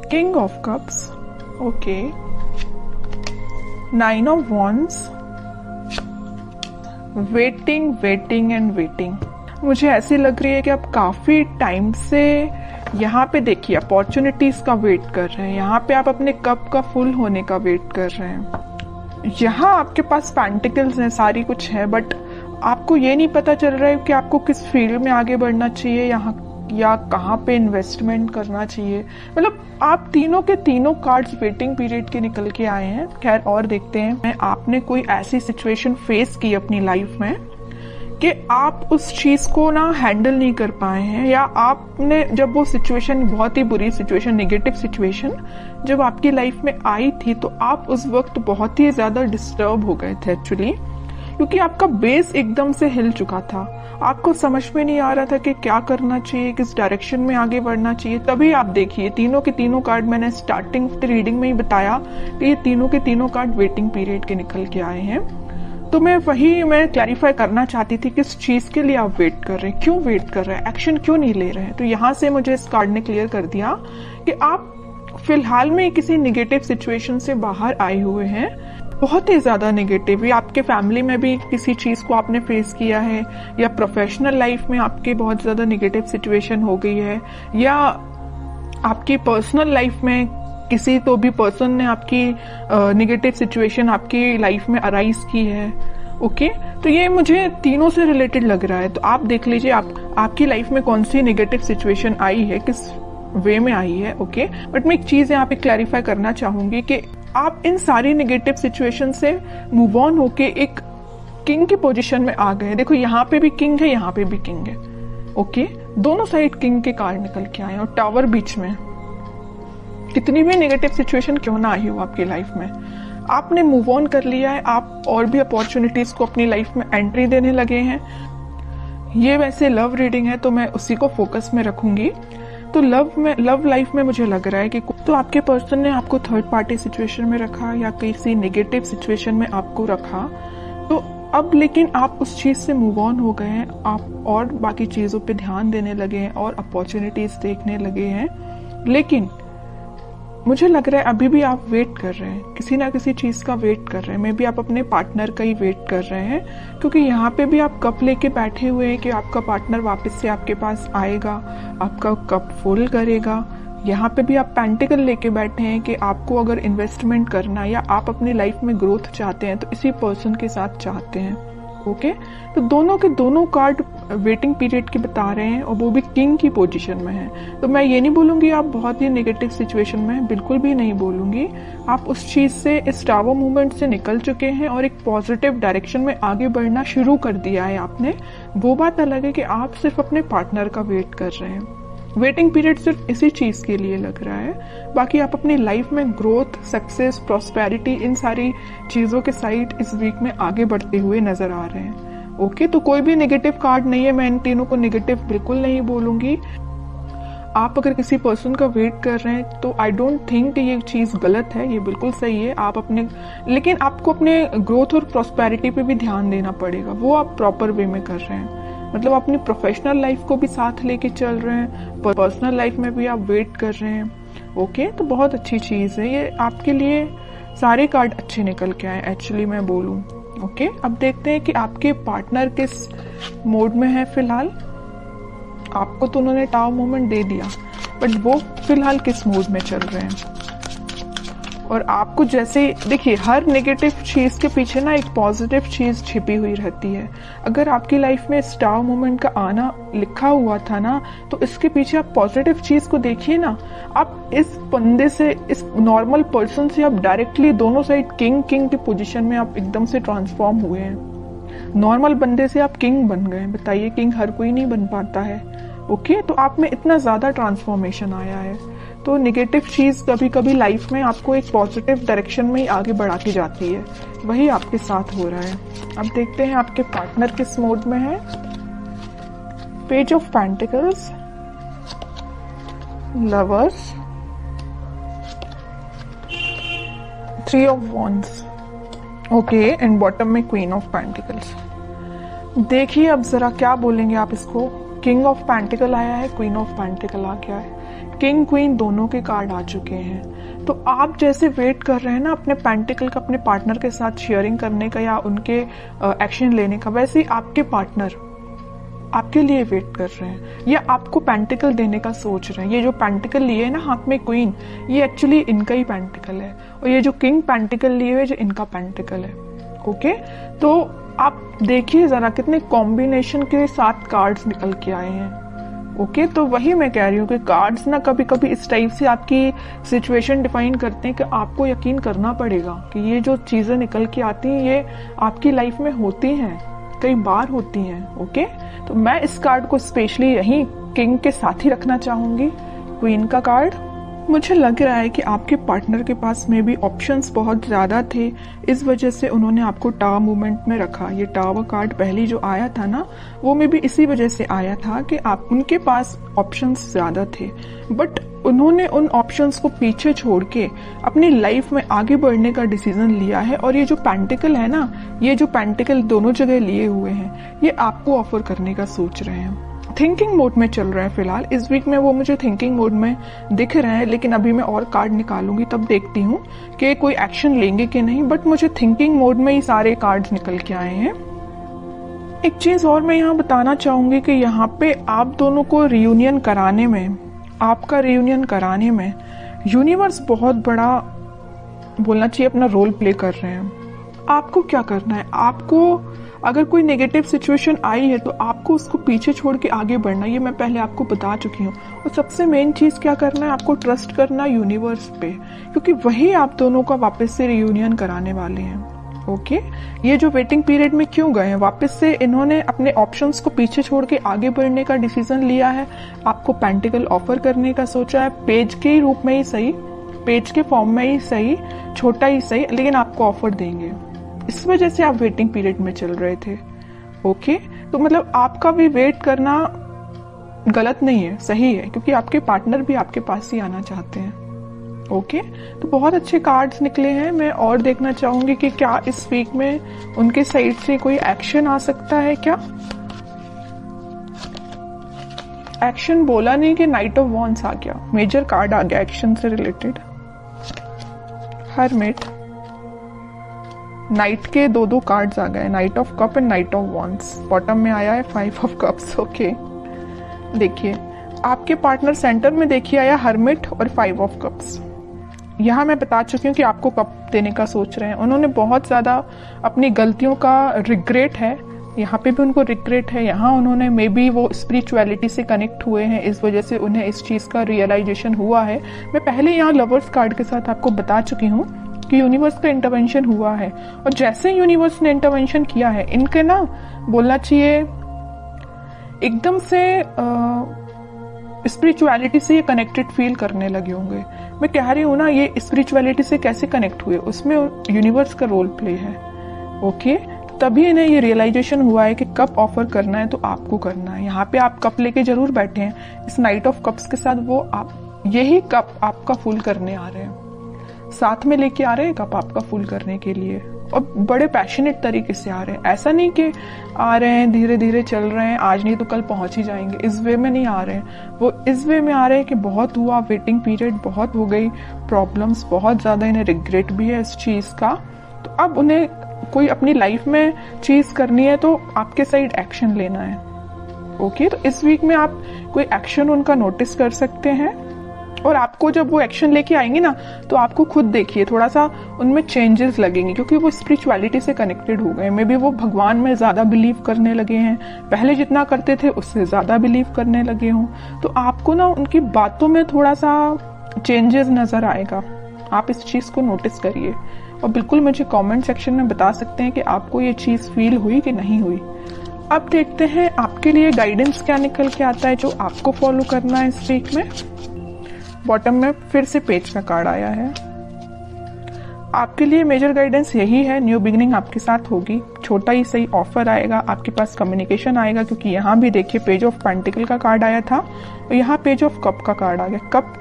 King of cups, okay, 9 of wands, waiting waiting and waiting. मुझे ऐसी लग रही है कि आप काफी टाइम से यहाँ पे देखिए अपॉर्चुनिटीज का वेट कर रहे हैं, यहाँ पे आप अपने कप का फुल होने का वेट कर रहे हैं। यहाँ आपके पास पेंटिकल्स हैं, सारी कुछ है, बट आपको ये नहीं पता चल रहा है कि आपको किस फील्ड में आगे बढ़ना चाहिए यहाँ या कहाँ पे इन्वेस्टमेंट करना चाहिए। मतलब आप तीनों के तीनों कार्ड्स वेटिंग पीरियड के निकल के आए हैं। खैर और देखते हैं, आपने कोई ऐसी सिचुएशन फेस की अपनी लाइफ में कि आप उस चीज को ना हैंडल नहीं कर पाए हैं, या आपने जब वो सिचुएशन, बहुत ही बुरी सिचुएशन, नेगेटिव सिचुएशन जब आपकी लाइफ में आई थी, तो आप उस वक्त बहुत ही ज्यादा डिस्टर्ब हो गए थे एक्चुअली, क्योंकि आपका बेस एकदम से हिल चुका था। आपको समझ में नहीं आ रहा था कि क्या करना चाहिए, किस डायरेक्शन में आगे बढ़ना चाहिए। तभी आप देखिए तीनों के तीनों कार्ड, मैंने स्टार्टिंग रीडिंग में ही बताया कि ये तीनों के तीनों कार्ड वेटिंग पीरियड के निकल के आए हैं। तो मैं क्लैरिफाई करना चाहती थी किस चीज के लिए आप वेट कर रहे हैं, क्यों वेट कर रहे हैं, एक्शन क्यों नहीं ले रहे हैं। तो यहाँ से मुझे इस कार्ड ने क्लियर कर दिया कि आप फिलहाल में किसी निगेटिव सिचुएशन से बाहर आए हुए हैं, बहुत ही ज्यादा नेगेटिव, या आपके फैमिली में भी किसी चीज को आपने फेस किया है, या प्रोफेशनल लाइफ में आपके बहुत ज्यादा नेगेटिव सिचुएशन हो गई है, या आपकी पर्सनल लाइफ में किसी तो भी पर्सन ने आपकी नेगेटिव सिचुएशन आपकी लाइफ में अराइज की है। ओके, तो ये मुझे तीनों से रिलेटेड लग रहा है। तो आप देख लीजिए आपकी लाइफ में कौन सी नेगेटिव सिचुएशन आई है, किस वे में आई है। ओके, बट मैं एक चीज यहाँ पे क्लैरिफाई करना चाहूंगी कि आप इन सारी नेगेटिव सिचुएशन से मूव ऑन होके एक किंग की पोजीशन में आ गए। देखो यहाँ पे भी किंग है, यहाँ पे भी किंग है। ओके, दोनों साइड किंग के कार्ड निकल के आए और टावर बीच में। कितनी भी नेगेटिव सिचुएशन क्यों ना आई हो आपकी लाइफ में, आपने मूव ऑन कर लिया है, आप और भी अपॉर्चुनिटीज को अपनी लाइफ में एंट्री देने लगे हैं। ये वैसे लव रीडिंग है तो मैं उसी को फोकस में रखूंगी। तो लव लाइफ में मुझे लग रहा है कि तो आपके पर्सन ने आपको थर्ड पार्टी सिचुएशन में रखा या किसी नेगेटिव सिचुएशन में आपको रखा, तो अब लेकिन आप उस चीज से मूव ऑन हो गए हैं, आप और बाकी चीजों पे ध्यान देने लगे हैं और अपॉर्चुनिटीज देखने लगे हैं। लेकिन मुझे लग रहा है अभी भी आप वेट कर रहे हैं, किसी ना किसी चीज का वेट कर रहे हैं। मे बी आप अपने पार्टनर का ही वेट कर रहे हैं, क्योंकि यहाँ पे भी आप कप लेके बैठे हुए हैं कि आपका पार्टनर वापस से आपके पास आएगा, आपका कप फुल करेगा। यहाँ पे भी आप पेंटिकल लेके बैठे हैं कि आपको अगर इन्वेस्टमेंट करना है या आप अपनी लाइफ में ग्रोथ चाहते हैं तो इसी पर्सन के साथ चाहते हैं। ओके, तो दोनों के दोनों कार्ड वेटिंग पीरियड की बता रहे हैं और वो भी किंग की पोजीशन में है। तो मैं ये नहीं बोलूंगी आप बहुत ही नेगेटिव सिचुएशन में हैं, बिल्कुल भी नहीं बोलूंगी। आप उस चीज से, इस टावर मूवमेंट से निकल चुके हैं और एक पॉजिटिव डायरेक्शन में आगे बढ़ना शुरू कर दिया है आपने। वो बात अलग है कि आप सिर्फ अपने पार्टनर का वेट कर रहे हैं। वेटिंग पीरियड सिर्फ इसी चीज के लिए लग रहा है, बाकी आप अपनी लाइफ में ग्रोथ, सक्सेस, प्रॉस्पेरिटी, इन सारी चीजों के साइड इस वीक में आगे बढ़ते हुए नजर आ रहे हैं। ओके, तो कोई भी नेगेटिव कार्ड नहीं है, मैं इन तीनों को नेगेटिव बिल्कुल नहीं बोलूंगी। आप अगर किसी पर्सन का वेट कर रहे हैं तो आई डोंट थिंक कि ये चीज गलत है, ये बिल्कुल सही है। आप अपने, लेकिन आपको अपने ग्रोथ और प्रॉस्पेरिटी पे भी ध्यान देना पड़ेगा, वो आप प्रॉपर वे में कर रहे हैं। मतलब अपनी प्रोफेशनल लाइफ को भी साथ लेके चल रहे हैं, पर्सनल लाइफ में भी आप वेट कर रहे हैं। ओके, तो बहुत अच्छी चीज है ये, आपके लिए सारे कार्ड अच्छे निकल के आए एक्चुअली मैं बोलूं। ओके, अब देखते हैं कि आपके पार्टनर किस मोड में है फिलहाल। आपको तो उन्होंने टावर मूवमेंट दे दिया, बट वो फिलहाल किस मोड में चल रहे हैं। और आपको जैसे देखिए, हर नेगेटिव चीज के पीछे ना एक पॉजिटिव चीज छिपी हुई रहती है। अगर आपकी लाइफ में स्टार मोमेंट का आना लिखा हुआ था ना, तो इसके पीछे आप पॉजिटिव चीज को देखिए ना। आप इस बंदे से, इस नॉर्मल पर्सन से आप डायरेक्टली दोनों साइड किंग की पोजीशन में आप एकदम से ट्रांसफॉर्म हुए हैं। नॉर्मल बंदे से आप किंग बन गए। बताइए, किंग हर कोई नहीं बन पाता है। ओके, तो आप में इतना ज्यादा ट्रांसफॉर्मेशन आया है। तो नेगेटिव चीज कभी कभी लाइफ में आपको एक पॉजिटिव डायरेक्शन में ही आगे बढ़ाती जाती है, वही आपके साथ हो रहा है। अब देखते हैं आपके पार्टनर किस मोड में है। Page of pentacles, lovers, 3 of wands, okay, and bottom में क्वीन ऑफ पेंटिकल्स। देखिए अब जरा क्या बोलेंगे आप इसको। किंग ऑफ पेंटिकल आया है, क्वीन ऑफ पेंटिकल आ गया है। किंग क्वीन दोनों के कार्ड आ चुके हैं। तो आप जैसे वेट कर रहे हैं ना अपने पेंटिकल का अपने पार्टनर के साथ शेयरिंग करने का या उनके एक्शन लेने का, वैसे ही आपके पार्टनर आपके लिए वेट कर रहे हैं या आपको पेंटिकल देने का सोच रहे हैं। ये जो पेंटिकल लिए है ना हाथ में क्वीन, ये एक्चुअली इनका ही पेंटिकल है, और ये जो किंग पेंटिकल लिए हुए जो इनका पेंटिकल है। ओके, तो आप देखिए जरा कितने कॉम्बिनेशन के साथ कार्ड्स निकल के आए हैं। ओके, तो वही मैं कह रही हूँ कि कार्ड्स ना कभी कभी इस टाइप से आपकी सिचुएशन डिफाइन करते हैं कि आपको यकीन करना पड़ेगा कि ये जो चीजें निकल के आती हैं ये आपकी लाइफ में होती हैं, कई बार होती हैं। ओके, तो मैं इस कार्ड को स्पेशली यही किंग के साथ ही रखना चाहूंगी, क्वीन का कार्ड। मुझे लग रहा है कि आपके पार्टनर के पास में भी ऑप्शंस बहुत ज्यादा थे, इस वजह से उन्होंने आपको टावर मूवमेंट में रखा। ये टावर कार्ड पहली जो आया था ना, वो में भी इसी वजह से आया था कि आप उनके पास ऑप्शंस ज्यादा थे, बट उन्होंने उन ऑप्शंस को पीछे छोड़ के अपनी लाइफ में आगे बढ़ने का डिसीजन लिया है। और ये जो पेंटिकल है ना, ये जो पेंटिकल दोनों जगह लिए हुए हैं, ये आपको ऑफर करने का सोच रहे हैं। थिंकिंग मोड में चल रहा है फिलहाल। इस वीक में वो मुझे थिंकिंग मोड में दिख रहे हैं, लेकिन अभी मैं और कार्ड निकालूंगी तब देखती हूँ कि कोई एक्शन लेंगे कि नहीं, बट मुझे थिंकिंग मोड में ही सारे कार्ड्स निकल के आए हैं। एक चीज और मैं यहाँ बताना चाहूंगी कि यहाँ पे आप दोनों को रियूनियन कराने में, आपका रियूनियन कराने में यूनिवर्स बहुत बड़ा बोलना चाहिए अपना रोल प्ले कर रहे हैं। आपको क्या करना है, आपको अगर कोई नेगेटिव सिचुएशन आई है तो आपको उसको पीछे छोड़ के आगे बढ़ना, ये मैं पहले आपको बता चुकी हूँ। और सबसे मेन चीज क्या करना है, आपको ट्रस्ट करना यूनिवर्स पे, क्योंकि वही आप दोनों का वापस से रियूनियन कराने वाले हैं। ओके, ये जो वेटिंग पीरियड में क्यों गए हैं, वापस से इन्होंने अपने ऑप्शंस को पीछे छोड़ के आगे बढ़ने का डिसीजन लिया है। आपको पेंटिकल ऑफर करने का सोचा है, पेज के रूप में ही सही, पेज के फॉर्म में ही सही, छोटा ही सही, लेकिन आपको ऑफर देंगे। इस वजह से आप वेटिंग पीरियड में चल रहे थे। ओके, तो मतलब आपका भी वेट करना गलत नहीं है, सही है, क्योंकि आपके पार्टनर भी आपके पास ही आना चाहते हैं। ओके, तो बहुत अच्छे कार्ड्स निकले हैं। मैं और देखना चाहूंगी कि क्या इस वीक में उनके साइड से कोई एक्शन आ सकता है। क्या एक्शन बोला नहीं कि नाइट ऑफ वॉन्ड्स आ गया, मेजर कार्ड आ गया एक्शन से रिलेटेड। हरमिट, नाइट के दो कार्ड्स आ गए, night of cup and night of wands. Bottom में आया है 5 ऑफ कप्स। ओके, देखिए आपके पार्टनर सेंटर में देखिए आया हरमिट और 5 ऑफ कप्स। यहाँ मैं बता चुकी हूँ कि आपको कप देने का सोच रहे हैं। उन्होंने बहुत ज्यादा अपनी गलतियों का रिग्रेट है, यहाँ पे भी उनको रिग्रेट है, यहाँ उन्होंने मे बी वो स्पिरिचुअलिटी से कनेक्ट हुए हैं, इस वजह से उन्हें इस चीज का रियलाइजेशन हुआ है। मैं पहले यहाँ लवर्स कार्ड के साथ आपको बता चुकी हूँ कि यूनिवर्स का इंटरवेंशन हुआ है, और जैसे यूनिवर्स ने इंटरवेंशन किया है, इनके ना बोलना चाहिए एकदम से स्पिरिचुअलिटी से ये कनेक्टेड फील करने लगे होंगे। मैं कह रही हूँ ना, ये स्पिरिचुअलिटी से कैसे कनेक्ट हुए, उसमें यूनिवर्स का रोल प्ले है। ओके, तभी इन्हें ये रियलाइजेशन हुआ है कि कप ऑफर करना है तो आपको करना है। यहाँ पे आप कप लेके जरूर बैठे हैं, इस नाइट ऑफ कप्स के साथ वो आप यही कप आपका फुल करने आ रहे हैं, साथ में लेके आ रहे हैं कप आपका फुल करने के लिए, और बड़े पैशनेट तरीके से आ रहे हैं। ऐसा नहीं कि आ रहे हैं धीरे धीरे चल रहे हैं, आज नहीं तो कल पहुंच ही जाएंगे, इस वे में नहीं आ रहे हैं। वो इस वे में आ रहे हैं कि बहुत हुआ, वेटिंग पीरियड बहुत हो गई, प्रॉब्लम्स बहुत ज्यादा, इन्हें रिग्रेट भी है इस चीज का। तो अब उन्हें कोई अपनी लाइफ में चीज करनी है तो आपके साइड एक्शन लेना है। ओके, तो इस वीक में आप कोई एक्शन उनका नोटिस कर सकते हैं, और आपको जब वो एक्शन लेके आएंगे ना, तो आपको खुद देखिए थोड़ा सा उनमें चेंजेस लगेंगे, क्योंकि वो स्पिरिचुअलिटी से कनेक्टेड हो गए। मे बी वो भगवान में ज्यादा बिलीव करने लगे हैं, पहले जितना करते थे उससे ज्यादा बिलीव करने लगे हों। तो आपको ना उनकी बातों में थोड़ा सा चेंजेस नजर आएगा, आप इस चीज को नोटिस करिए, और बिल्कुल मुझे कमेंट सेक्शन में बता सकते हैं कि आपको ये चीज फील हुई कि नहीं हुई। अब देखते हैं आपके लिए गाइडेंस क्या निकल के आता है जो आपको फॉलो करना है इस वीक में। बॉटम में फिर से पेज का कार्ड आया है। आपके लिए मेजर गाइडेंस यही है, न्यू बिगिनिंग आपके साथ होगी, छोटा ही सही ऑफर आएगा, आपके पास कम्युनिकेशन आएगा, क्योंकि यहाँ भी देखिए पेज ऑफ पेंटिकल का कार्ड आया था और यहाँ पेज ऑफ कप का कार्ड आ गया। कप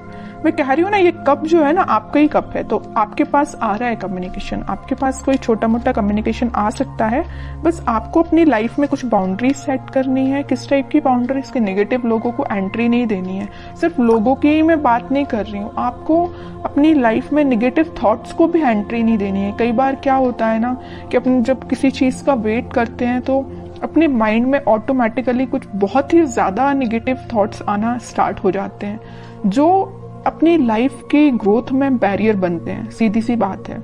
मैं कह रही हूँ ना, ये कप जो है ना आपका ही कप है, तो आपके पास आ रहा है कम्युनिकेशन, आपके पास कोई छोटा मोटा कम्युनिकेशन आ सकता है। बस आपको अपनी लाइफ में कुछ बाउंड्रीज सेट करनी है। किस टाइप की बाउंड्रीज? के नेगेटिव लोगों को एंट्री नहीं देनी है। सिर्फ लोगों की ही मैं बात नहीं कर रही हूँ, आपको अपनी लाइफ में नेगेटिव थॉट्स को भी एंट्री नहीं देनी है। कई बार क्या होता है ना कि अपन जब किसी चीज का वेट करते हैं तो अपने माइंड में ऑटोमेटिकली कुछ बहुत ही ज्यादा नेगेटिव थॉट्स आना स्टार्ट हो जाते हैं, जो अपनी लाइफ की ग्रोथ में बैरियर बनते हैं। सीधी सी बात है।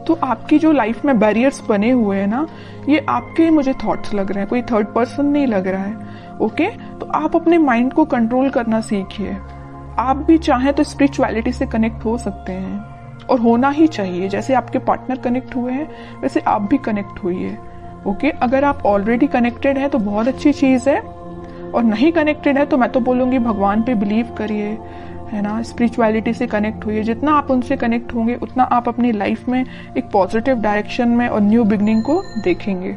तो आपकी जो लाइफ में बैरियर्स बने हुए हैं ना, ये आपके मुझे थॉट्स लग रहे हैं, कोई थर्ड पर्सन नहीं लग रहा है। ओके, तो आप अपने माइंड को कंट्रोल करना सीखिए। आप भी चाहें तो स्पिरिचुअलिटी से कनेक्ट हो सकते हैं, और होना ही चाहिए। जैसे आपके पार्टनर कनेक्ट हुए हैं वैसे आप भी कनेक्ट होइए। ओके, अगर आप ऑलरेडी कनेक्टेड हैं तो बहुत अच्छी चीज है, और नहीं कनेक्टेड है तो मैं तो बोलूंगी भगवान पे बिलीव करिए, है ना, स्पिरिचुअलिटी से कनेक्ट हुई है। जितना आप उनसे कनेक्ट होंगे उतना आप अपनी लाइफ में एक पॉजिटिव डायरेक्शन में और न्यू बिगनिंग को देखेंगे।